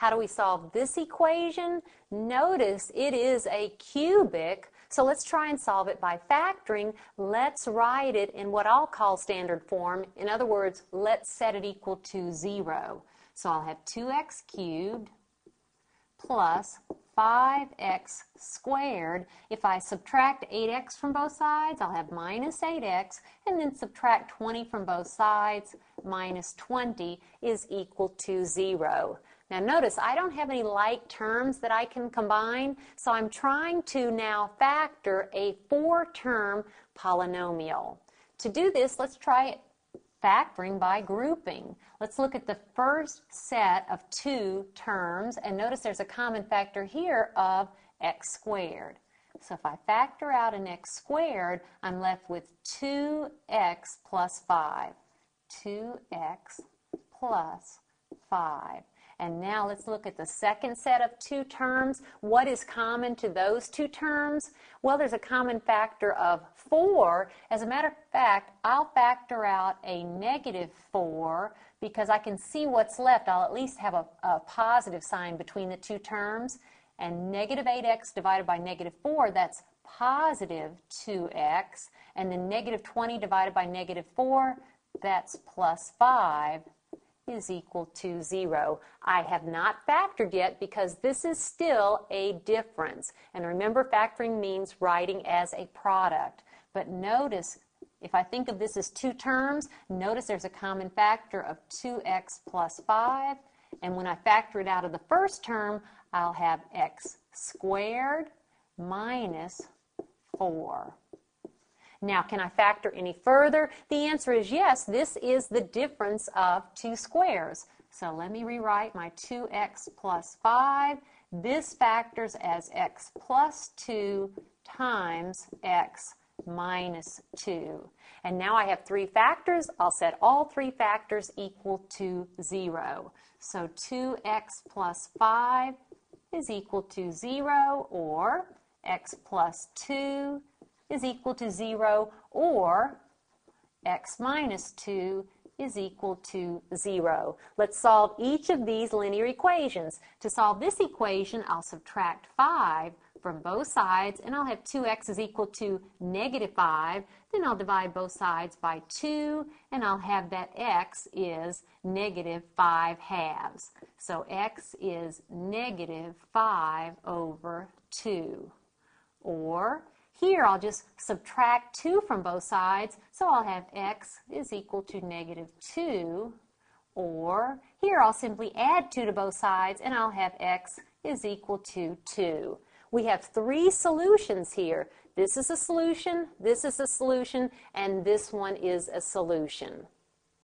How do we solve this equation? Notice it is a cubic, so let's try and solve it by factoring. Let's write it in what I'll call standard form. In other words, let's set it equal to 0. So I'll have 2x cubed plus 5x squared. If I subtract 8x from both sides, I'll have minus 8x, and then subtract 20 from both sides, minus 20 is equal to 0. Now notice I don't have any like terms that I can combine, so I'm trying to now factor a 4-term polynomial. To do this, let's try it factoring by grouping. Let's look at the first set of 2 terms, and notice there's a common factor here of x squared. So if I factor out an x squared, I'm left with 2x plus 5. 2x plus 5. And now let's look at the second set of 2 terms. What is common to those 2 terms? Well, there's a common factor of 4. As a matter of fact, I'll factor out a negative 4 because I can see what's left. I'll at least have a positive sign between the 2 terms. And negative 8x divided by negative 4, that's positive 2x. And then negative 20 divided by negative 4, that's plus 5. Is equal to 0. I have not factored yet because this is still a difference. And remember, factoring means writing as a product. But notice, if I think of this as 2 terms, notice there's a common factor of 2x plus 5. And when I factor it out of the first term, I'll have x squared minus 4. Now, can I factor any further? The answer is yes. This is the difference of 2 squares. So let me rewrite my 2x plus 5. This factors as x plus 2 times x minus 2. And now I have 3 factors. I'll set all 3 factors equal to 0. So 2x plus 5 is equal to 0, or x plus 2 is equal to 0, or x minus 2 is equal to 0. Let's solve each of these linear equations. To solve this equation, I'll subtract 5 from both sides, and I'll have 2x is equal to negative 5. Then I'll divide both sides by 2, and I'll have that x is negative 5 halves. So x is negative 5 over 2. Or here I'll just subtract 2 from both sides, so I'll have x is equal to negative 2. Or here I'll simply add 2 to both sides, and I'll have x is equal to 2. We have 3 solutions here. This is a solution, this is a solution, and this one is a solution.